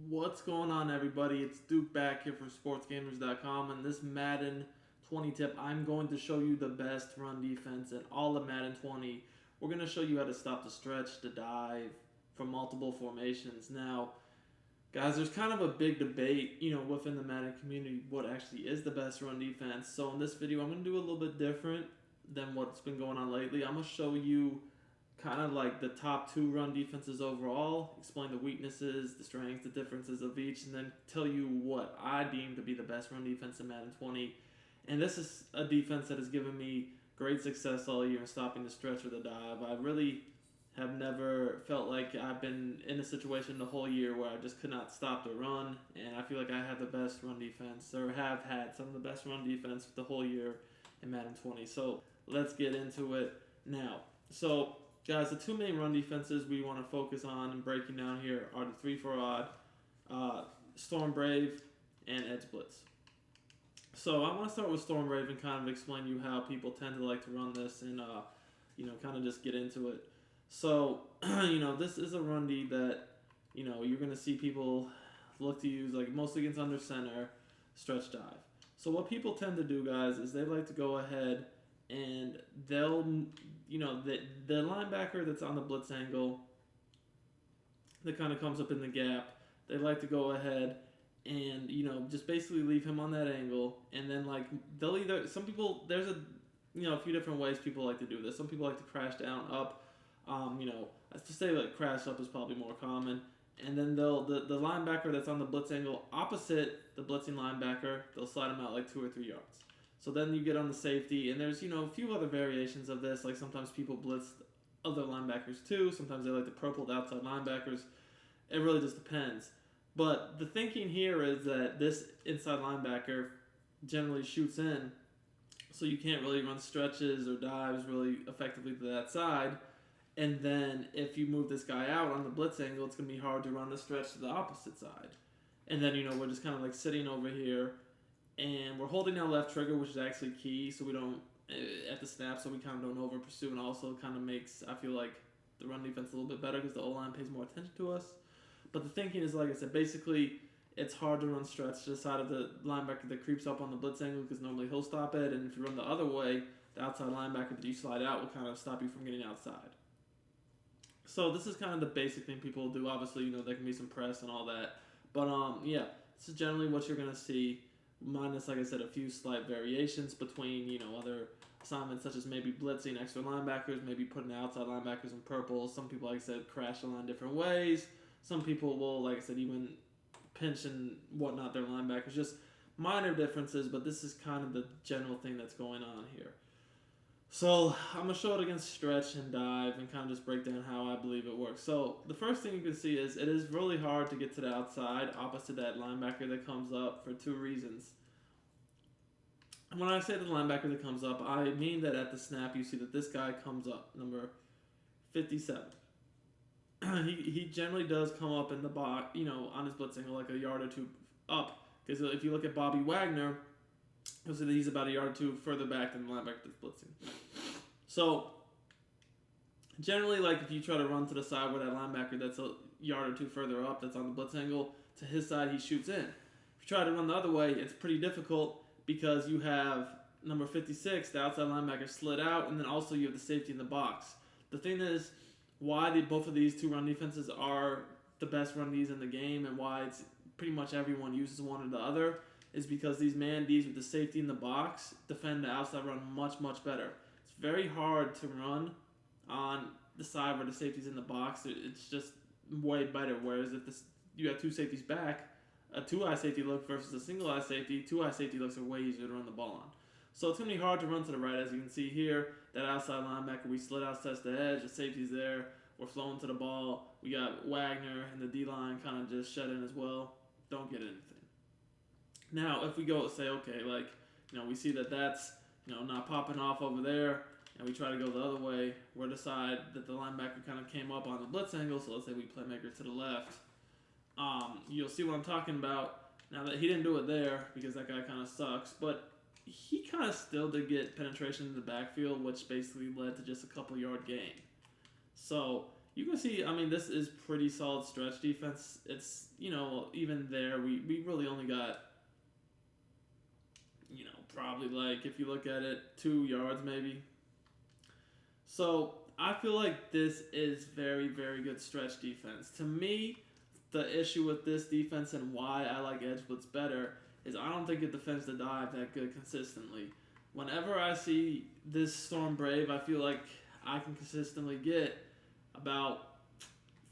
What's going on, everybody? It's Duke back here for SportsGamers.com, and this Madden 20 tip, I'm going to show you the best run defense in all of Madden 20. We're going to show you how to stop the stretch, the dive from multiple formations. Now, guys, there's kind of a big debate, within the Madden community, what actually is the best run defense. So in this video, I'm going to do a little bit different than what's been going on lately. I'm going to show you kind of like the top two run defenses overall, explain the weaknesses, the strengths, the differences of each, and then tell you what I deem to be the best run defense in Madden 20. And this is a defense that has given me great success all year in stopping the stretch or the dive. I really have never felt like I've been in a situation the whole year where I just could not stop the run, and I feel like I have the best run defense, or have had some of the best run defense the whole year in Madden 20. So let's get into it now. So guys, the two main run defenses we want to focus on and breaking down here are the 3-4 odd, Storm Brave, and Edge Blitz. So I want to start with Storm Brave and kind of explain you how people tend to like to run this and, kind of just get into it. So, this is a run D that, you're going to see people look to use, like mostly against under center, stretch dive. So what people tend to do, guys, is they like to go ahead and they'll, the linebacker that's on the blitz angle that kind of comes up in the gap, they like to go ahead and, just basically leave him on that angle. And then, like, they'll either, some people, there's a few different ways people like to do this. Some people like to crash down, up. Let's just say, like, crash up is probably more common. And then the linebacker that's on the blitz angle opposite the blitzing linebacker, they'll slide him out like 2 or 3 yards. So then you get on the safety, and there's, a few other variations of this. Like sometimes people blitz other linebackers too. Sometimes they like to purple the outside linebackers. It really just depends. But the thinking here is that this inside linebacker generally shoots in, so you can't really run stretches or dives really effectively to that side. And then if you move this guy out on the blitz angle, it's going to be hard to run the stretch to the opposite side. And then, we're just kind of like sitting over here, and we're holding our left trigger, which is actually key, so we don't, at the snap, so we kind of don't over pursue, and also kind of makes, I feel like, the run defense a little bit better because the O-line pays more attention to us. But the thinking is, like I said, basically, it's hard to run stretch to the side of the linebacker that creeps up on the blitz angle because normally he'll stop it, and if you run the other way, the outside linebacker that you slide out will kind of stop you from getting outside. So this is kind of the basic thing people do. Obviously, there can be some press and all that. But, this is generally what you're going to see, minus, like I said, a few slight variations between, other assignments such as maybe blitzing extra linebackers, maybe putting outside linebackers in purple. Some people, like I said, crash the line different ways. Some people will, like I said, even pinch and whatnot their linebackers. Just minor differences, but this is kind of the general thing that's going on here. So I'm going to show it against stretch and dive and kind of just break down how I believe it works. So the first thing you can see is it is really hard to get to the outside opposite that linebacker that comes up for 2 reasons. When I say the linebacker that comes up, I mean that at the snap you see that this guy comes up, number 57. he generally does come up in the box, on his blitz angle like a yard or 2 up. Because if you look at Bobby Wagner, you'll see that he's about a yard or 2 further back than the linebacker that's blitzing. So, generally, like if you try to run to the side where that linebacker that's a yard or 2 further up, that's on the blitz angle, to his side he shoots in. If you try to run the other way, it's pretty difficult because you have number 56, the outside linebacker, slid out, and then also you have the safety in the box. The thing is, why both of these 2 run defenses are the best run Ds in the game and why it's pretty much everyone uses one or the other is because these man Ds with the safety in the box defend the outside run much, much better. It's very hard to run on the side where the safety's in the box. It's just way better, whereas if you have 2 safeties back, a 2-eye safety look versus a single-eye safety, 2-eye safety looks are way easier to run the ball on. So it's going to be hard to run to the right, as you can see here. That outside linebacker, we slid out, sets the edge, the safety's there. We're flowing to the ball. We got Wagner and the D-line kind of just shut in as well. Don't get anything. Now, if we go say, okay, like, we see that that's, not popping off over there, and we try to go the other way, we're the side that the linebacker kind of came up on the blitz angle, so let's say we playmaker to the left. You'll see what I'm talking about. Now that he didn't do it there because that guy kind of sucks, but he kind of still did get penetration in the backfield, which basically led to just a couple yard gain. So you can see, I mean, this is pretty solid stretch defense. It's, even there, we really only got, probably like, if you look at it, 2 yards maybe. So I feel like this is very, very good stretch defense. To me, the issue with this defense and why I like Edge Blitz better is I don't think it defends the dive that good consistently. Whenever I see this Storm Brave, I feel like I can consistently get about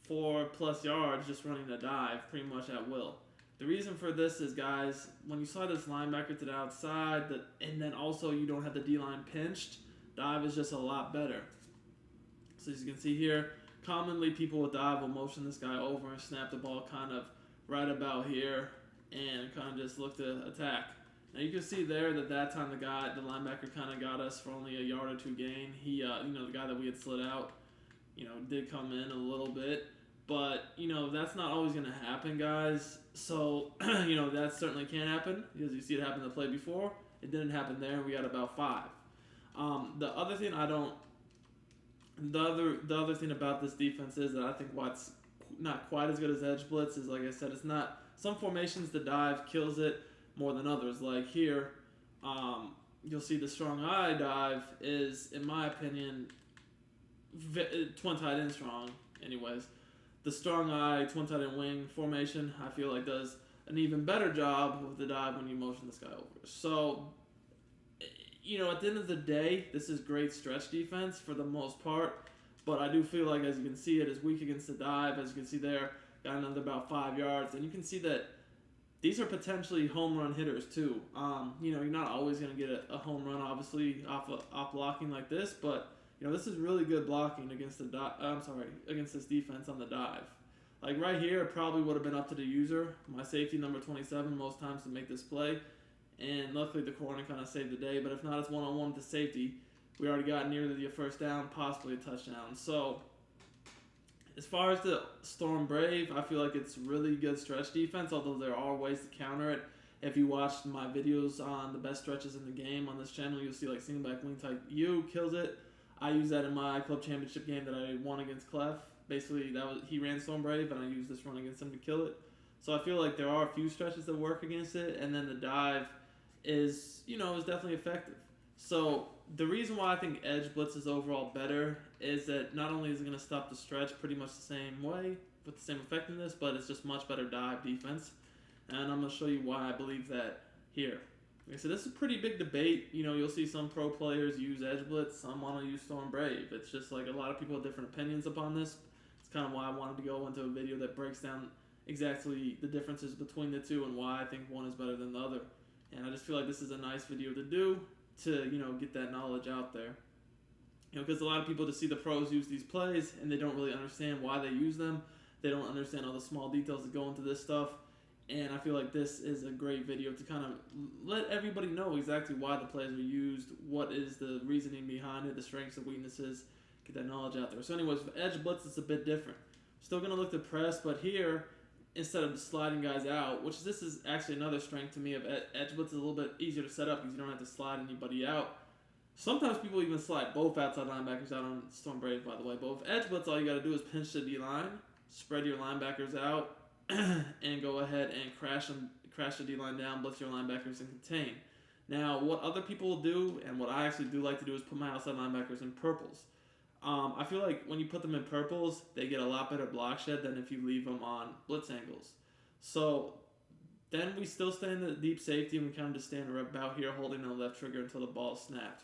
4+ yards just running the dive pretty much at will. The reason for this is, guys, when you slide this linebacker to the outside, and then also you don't have the D-line pinched, dive is just a lot better. So as you can see here, commonly people with dive will motion this guy over and snap the ball kind of right about here and kind of just look to attack. Now you can see there that time the linebacker kind of got us for only a yard or 2 gain. He, the guy that we had slid out, did come in a little bit. But, that's not always going to happen, guys. So, that certainly can happen because you see it happen in the play before. It didn't happen there. We got about 5. The other thing the other thing about this defense is that I think what's not quite as good as Edge Blitz is, like I said, it's not, some formations the dive kills it more than others. Like here, you'll see the strong eye dive is, in my opinion, twin tight end strong anyways. The strong eye twin tight end wing formation, I feel like, does an even better job with the dive when you motion this guy over. So, at the end of the day, this is great stretch defense for the most part, but I do feel like, as you can see, it is weak against the dive. As you can see there, got another about 5 yards, and you can see that these are potentially home run hitters too. You're not always going to get a home run, obviously, off blocking like this, but this is really good blocking against against this defense on the dive. Like right here, it probably would have been up to the user, my safety number 27, most times to make this play. And luckily the corner kind of saved the day. But if not, it's one-on-one with the safety. We already got nearly a first down, possibly a touchdown. So as far as the Storm Brave, I feel like it's really good stretch defense, although there are ways to counter it. If you watched my videos on the best stretches in the game on this channel, you'll see like single back wing type U kills it. I used that in my club championship game that I won against Clef. Basically, he ran Storm Brave, and I used this run against him to kill it. So I feel like there are a few stretches that work against it, and then the dive is definitely effective. So the reason why I think Edge Blitz is overall better is that not only is it going to stop the stretch pretty much the same way, with the same effectiveness, but it's just much better dive defense. And I'm going to show you why I believe that here. So this is a pretty big debate. You'll see some pro players use Edge Blitz, some want to use Storm Brave. It's just like a lot of people have different opinions upon this. It's kind of why I wanted to go into a video that breaks down exactly the differences between the two and why I think one is better than the other. And I just feel like this is a nice video to do to, get that knowledge out there. Because a lot of people just see the pros use these plays and they don't really understand why they use them. They don't understand all the small details that go into this stuff. And I feel like this is a great video to kind of let everybody know exactly why the plays are used, what is the reasoning behind it, the strengths and weaknesses, get that knowledge out there. So anyways, with Edge Blitz, it's a bit different. Still going to look to press, but here, instead of sliding guys out, which this is actually another strength to me of Edge Blitz, is a little bit easier to set up because you don't have to slide anybody out. Sometimes people even slide both outside linebackers out on Storm Brave, by the way. But with Edge Blitz, all you got to do is pinch the D-line, spread your linebackers out, and go ahead and crash the D-line down, blitz your linebackers, and contain. Now, what other people will do, and what I actually do like to do, is put my outside linebackers in purples. I feel like when you put them in purples, they get a lot better block shed than if you leave them on blitz angles. So then we still stay in the deep safety, and we kind of just stand about here holding the left trigger until the ball is snapped.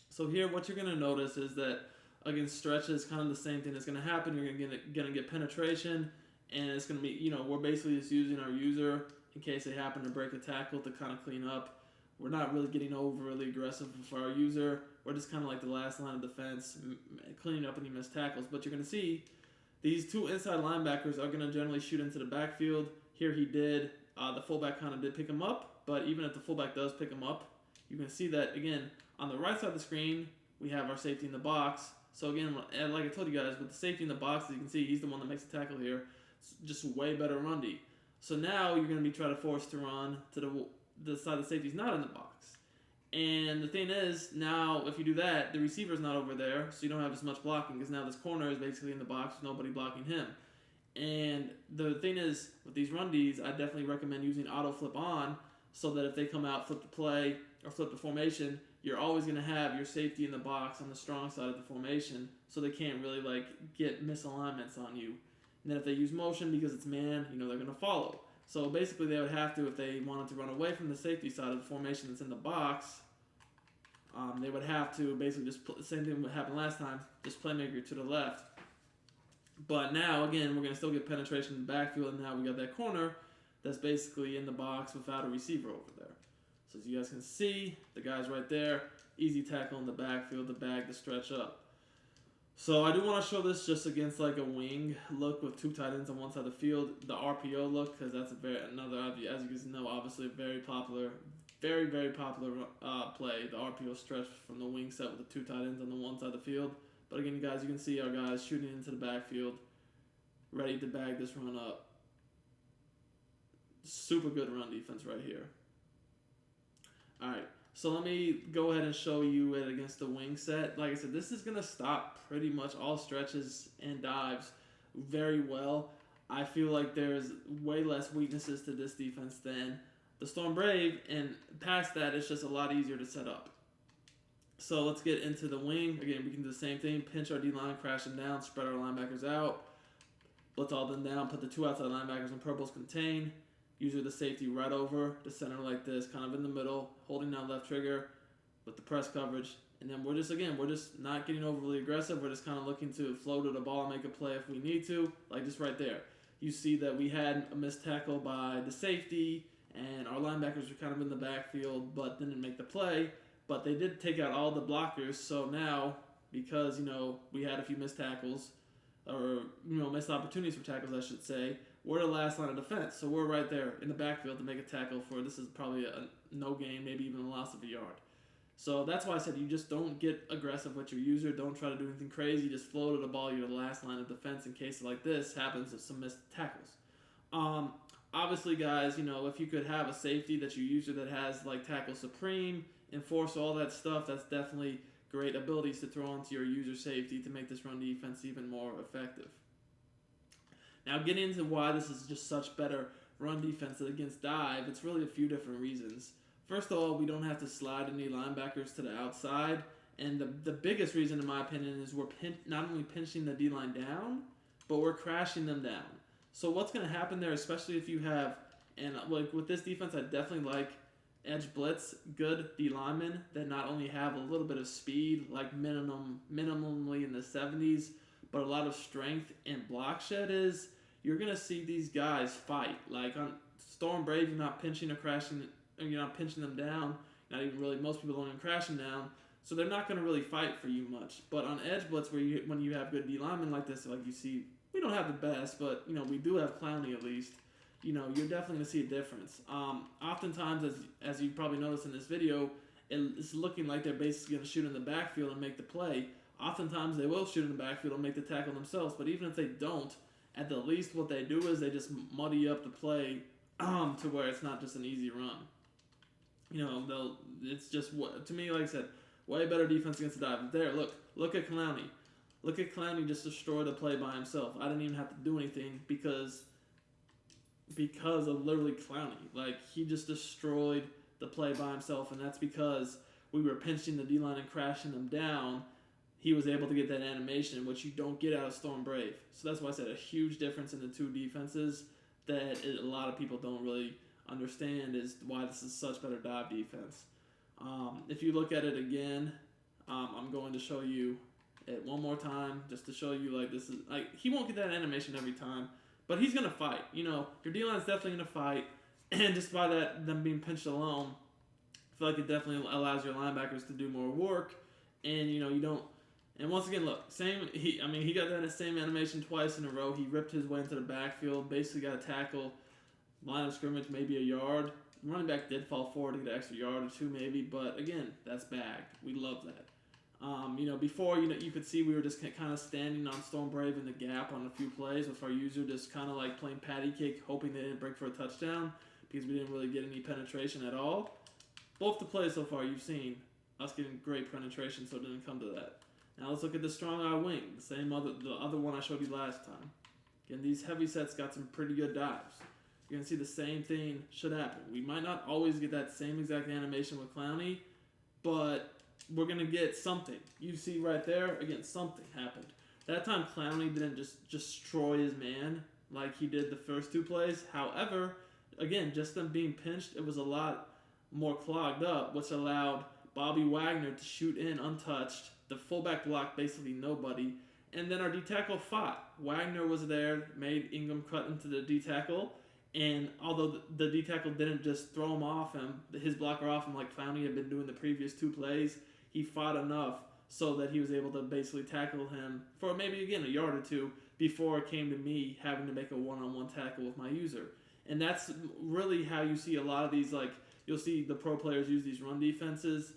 So here, what you're going to notice is that against stretches, kind of the same thing is going to happen. You're going to get penetration, and it's going to be, we're basically just using our user in case they happen to break a tackle to kind of clean up. We're not really getting overly aggressive for our user. We're just kind of like the last line of defense, cleaning up any missed tackles. But you're going to see these two inside linebackers are going to generally shoot into the backfield. Here he did. The fullback kind of did pick him up, but even if the fullback does pick him up, you can see that, again, on the right side of the screen, we have our safety in the box. So again, like I told you guys, with the safety in the box, as you can see, he's the one that makes the tackle here. It's just way better run D. So now you're going to be trying to force to run to the side of the safety's not in the box. And the thing is, now if you do that, the receiver's not over there, so you don't have as much blocking because now this corner is basically in the box with nobody blocking him. And the thing is, with these run Ds, I definitely recommend using auto flip on so that if they come out, flip the play, or flip the formation, you're always going to have your safety in the box on the strong side of the formation so they can't really like get misalignments on you. And then if they use motion because it's man, they're going to follow. So basically they would have to, if they wanted to run away from the safety side of the formation that's in the box, they would have to basically just, same thing what happened last time, just playmaker to the left. But now, again, we're going to still get penetration in the backfield, and now we got that corner that's basically in the box without a receiver over there. So as you guys can see, the guy's right there. Easy tackle in the backfield, the bag to stretch up. So I do want to show this just against like a wing look with 2 tight ends on one side of the field. The RPO look, because that's another, as you guys know, obviously a very popular play. The RPO stretch from the wing set with the 2 tight ends on the one side of the field. But again, guys, you can see our guys shooting into the backfield, ready to bag this run up. Super good run defense right here. All right, so let me go ahead and show you it against the wing set. Like I said, this is going to stop pretty much all stretches and dives very well. I feel like there's way less weaknesses to this defense than the Storm Brave, and past that, it's just a lot easier to set up. So let's get into the wing. Again, we can do the same thing. Pinch our D-line, crash them down, spread our linebackers out. Blitz all them down, put the 2 outside linebackers in purples contain. Usually the safety right over the center like this, kind of in the middle, holding down left trigger with the press coverage. And then we're just not getting overly aggressive. We're just kind of looking to flow to the ball and make a play if we need to, like just right there. You see that we had a missed tackle by the safety, and our linebackers were kind of in the backfield, but didn't make the play. But they did take out all the blockers, so now, because, we had a few missed tackles, or, missed opportunities for tackles, I should say, we're the last line of defense. So we're right there in the backfield to make a tackle for, this is probably a no gain, maybe even a loss of a yard. So that's why I said you just don't get aggressive with your user. Don't try to do anything crazy. Just flow to the ball. You're the last line of defense in case like this happens with some missed tackles. Obviously, guys, if you could have a safety that you user that has like tackle supreme, enforce all that stuff, that's definitely great abilities to throw onto your user safety to make this run defense even more effective. Now, getting into why this is just such better run defense against dive, it's really a few different reasons. First of all, we don't have to slide any linebackers to the outside, and the biggest reason, in my opinion, is we're not only pinching the D-line down, but we're crashing them down. So what's going to happen there, especially if you have, and like with this defense, I definitely like Edge Blitz, good D linemen that not only have a little bit of speed, like minimally in the 70s, but a lot of strength and block shed is, you're going to see these guys fight. Like on Storm Brave, you're not pinching or crashing, you're not pinching them down. Not even really, most people don't even crash them down. So they're not going to really fight for you much. But on Edge Blitz, when you have good D linemen like this, like you see, we don't have the best, but we do have Clowney at least. You're definitely going to see a difference. Oftentimes, as you probably noticed in this video, it's looking like they're basically going to shoot in the backfield and make the play. Oftentimes, they will shoot in the backfield and make the tackle themselves, but even if they don't, at the least what they do is they just muddy up the play to where it's not just an easy run. It's just, to me, like I said, way better defense against the dive. There, look at Clowney. Look at Clowney just destroy the play by himself. I didn't even have to do anything because of literally Clowney. Like, he just destroyed the play by himself, and that's because we were pinching the D-line and crashing them down. He was able to get that animation, which you don't get out of Storm Brave. So that's why I said a huge difference in the two defenses that a lot of people don't really understand is why this is such better dive defense. If you look at it again, I'm going to show you it one more time just to show you, like, this is, like, he won't get that animation every time, but he's going to fight. Your D-line is definitely going to fight, and just by them being pinched alone, I feel like it definitely allows your linebackers to do more work, and, you don't, and once again, look, he got that same animation twice in a row. He ripped his way into the backfield, basically got a tackle, line of scrimmage, maybe a yard. The running back did fall forward to get an extra yard or two maybe, but again, that's bagged. We love that. Before, you could see we were just kind of standing on Storm Brave in the gap on a few plays with our user just kind of like playing patty cake, hoping they didn't break for a touchdown because we didn't really get any penetration at all. both the plays so far you've seen us getting great penetration, so it didn't come to that. Now let's look at the strong eye wing, the other one I showed you last time. Again, these heavy sets got some pretty good dives. You're going to see the same thing should happen. We might not always get that same exact animation with Clowney, but we're going to get something. You see right there, again, something happened. That time Clowney didn't just destroy his man like he did the first two plays. However, again, just them being pinched, it was a lot more clogged up, which allowed Bobby Wagner to shoot in untouched. The fullback blocked basically nobody. And then our D-tackle fought. Wagner was there, made Ingram cut into the D-tackle. And although the D-tackle didn't just throw him off him, his blocker off him like Clowney had been doing the previous two plays, he fought enough so that he was able to basically tackle him for maybe, again, a yard or two before it came to me having to make a one-on-one tackle with my user. And that's really how you see a lot of these, like, you'll see the pro players use these run defenses,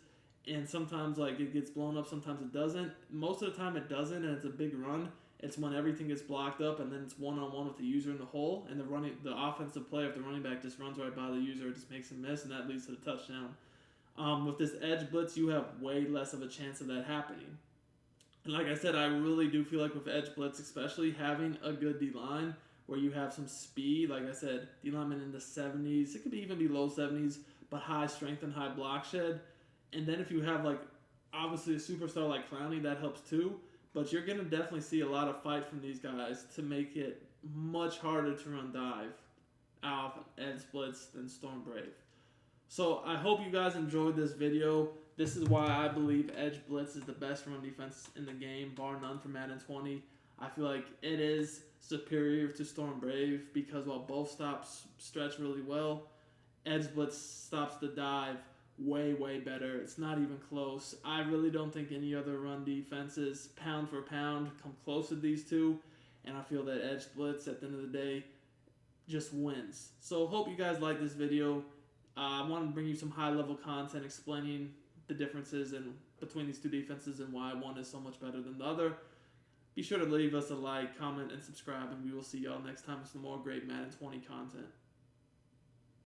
and sometimes, like, it gets blown up, sometimes it doesn't. Most of the time it doesn't, and it's a big run. It's when everything gets blocked up, and then it's one-on-one with the user in the hole, and the offensive player, if the running back just runs right by the user, it just makes him miss, and that leads to the touchdown. With this edge blitz, you have way less of a chance of that happening. And like I said, I really do feel like with edge blitz, especially having a good D-line where you have some speed, like I said, D-lineman in the 70s, it could even be low 70s, but high strength and high block shed. And then if you have, like, obviously a superstar like Clowney, that helps too. But you're going to definitely see a lot of fight from these guys to make it much harder to run dive out Edge Blitz than Storm Brave. So I hope you guys enjoyed this video. This is why I believe Edge Blitz is the best run defense in the game, bar none, for Madden 20. I feel like it is superior to Storm Brave because while both stops stretch really well, Edge Blitz stops the dive way, way better. It's not even close. I really don't think any other run defenses, pound for pound, come close to these two. And I feel that Edge Blitz, at the end of the day, just wins. So hope you guys like this video. I wanted to bring you some high-level content explaining the differences between these two defenses and why one is so much better than the other. Be sure to leave us a like, comment, and subscribe, and we will see y'all next time with some more great Madden 20 content.